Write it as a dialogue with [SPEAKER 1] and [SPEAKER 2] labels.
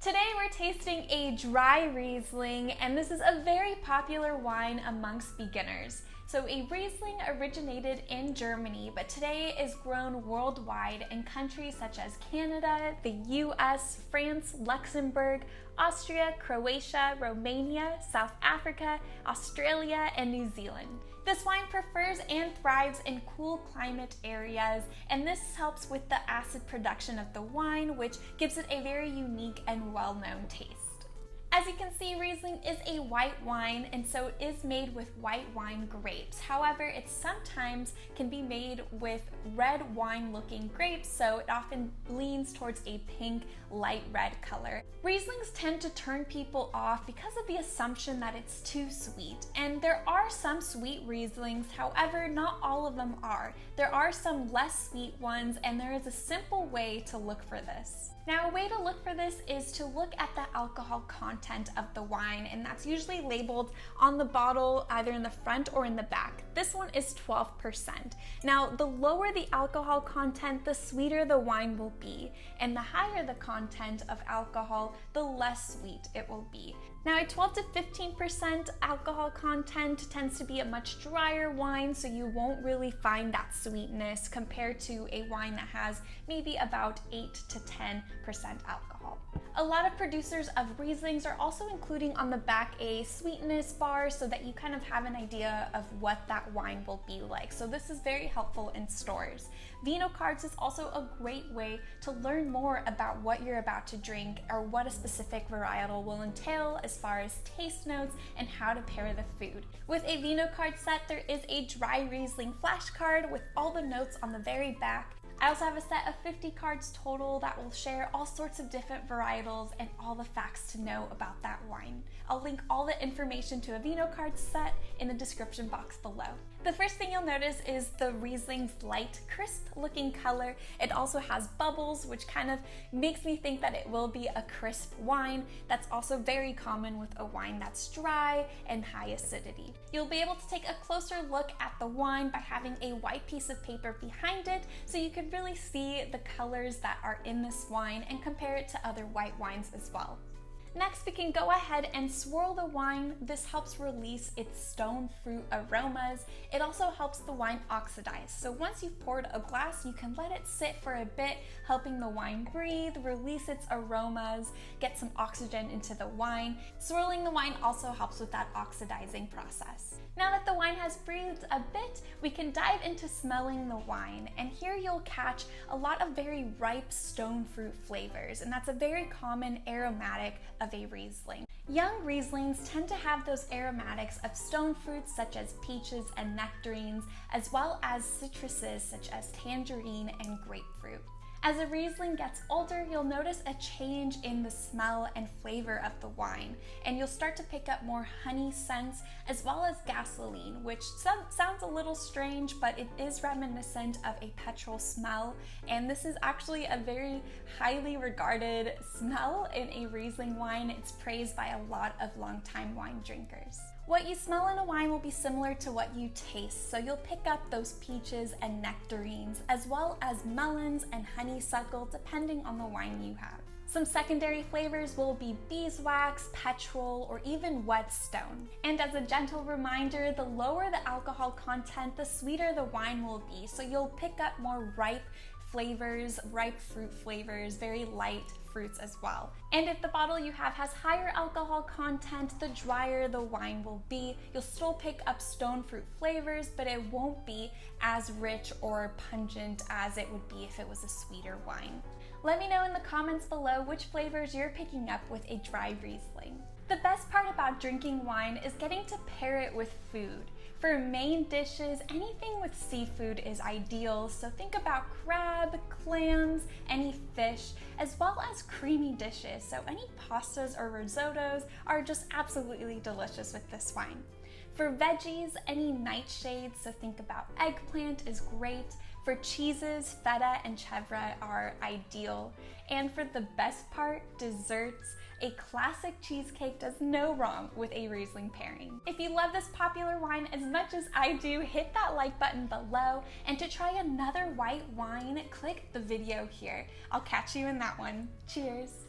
[SPEAKER 1] Today we're tasting a dry Riesling, and this is a very popular wine amongst beginners. So a Riesling originated in Germany, but today is grown worldwide in countries such as Canada, the US, France, Luxembourg, Austria, Croatia, Romania, South Africa, Australia, and New Zealand. This wine prefers and thrives in cool climate areas, and this helps with the acid production of the wine, which gives it a very unique and well-known taste. As you can see, Riesling is a white wine, and so it is made with white wine grapes. However, it sometimes can be made with red wine-looking grapes, so it often leans towards a pink, light red color. Rieslings tend to turn people off because of the assumption that it's too sweet. And there are some sweet Rieslings, however, not all of them are. There are some less sweet ones, and there is a simple way to look for this. Now, a way to look for this is to look at the alcohol content of the wine, and that's usually labeled on the bottle either in the front or in the back. This one is 12%. Now, the lower the alcohol content, the sweeter the wine will be, and the higher the content of alcohol, the less sweet it will be. Now, a 12 to 15% alcohol content tends to be a much drier wine, so you won't really find that sweetness compared to a wine that has maybe about 8 to 10% alcohol. A lot of producers of Rieslings are also including on the back a sweetness bar so that you kind of have an idea of what that wine will be like. So this is very helpful in stores. Vino Cards is also a great way to learn more about what you're about to drink or what a specific varietal will entail as far as taste notes and how to pair the food. With a Vino Card set, there is a dry Riesling flashcard with all the notes on the very back. I also have a set of 50 cards total that will share all sorts of different varietals and all the facts to know about that wine. I'll link all the information to a Vino Cards set in the description box below. The first thing you'll notice is the Riesling's light, crisp looking color. It also has bubbles, which kind of makes me think that it will be a crisp wine. That's also very common with a wine that's dry and high acidity. You'll be able to take a closer look at the wine by having a white piece of paper behind it so you can really see the colors that are in this wine and compare it to other white wines as well. Next, we can go ahead and swirl the wine. This helps release its stone fruit aromas. It also helps the wine oxidize. So once you've poured a glass, you can let it sit for a bit, helping the wine breathe, release its aromas, get some oxygen into the wine. Swirling the wine also helps with that oxidizing process. Now that the wine has breathed a bit, we can dive into smelling the wine. And here you'll catch a lot of very ripe stone fruit flavors, and that's a very common aromatic of a Riesling. Young Rieslings tend to have those aromatics of stone fruits such as peaches and nectarines, as well as citruses such as tangerine and grapefruit. As a Riesling gets older, you'll notice a change in the smell and flavor of the wine, and you'll start to pick up more honey scents as well as gasoline, which sounds a little strange, but it is reminiscent of a petrol smell, and this is actually a very highly regarded smell in a Riesling wine. It's praised by a lot of longtime wine drinkers. What you smell in a wine will be similar to what you taste, so you'll pick up those peaches and nectarines, as well as melons and honeysuckle, depending on the wine you have. Some secondary flavors will be beeswax, petrol, or even whetstone. And as a gentle reminder, the lower the alcohol content, the sweeter the wine will be, so you'll pick up more ripe flavors, ripe fruit flavors, very light fruits as well. And if the bottle you have has higher alcohol content, the drier the wine will be. You'll still pick up stone fruit flavors, but it won't be as rich or pungent as it would be if it was a sweeter wine. Let me know in the comments below which flavors you're picking up with a dry Riesling. The best part about drinking wine is getting to pair it with food. For main dishes, anything with seafood is ideal, so think about crab, clams, any fish, as well as creamy dishes, so any pastas or risottos are just absolutely delicious with this wine. For veggies, any nightshades, so think about eggplant is great. For cheeses, feta and cheddar are ideal. And for the best part, desserts, a classic cheesecake does no wrong with a Riesling pairing. If you love this popular wine as much as I do, hit that like button below. And to try another white wine, click the video here. I'll catch you in that one. Cheers.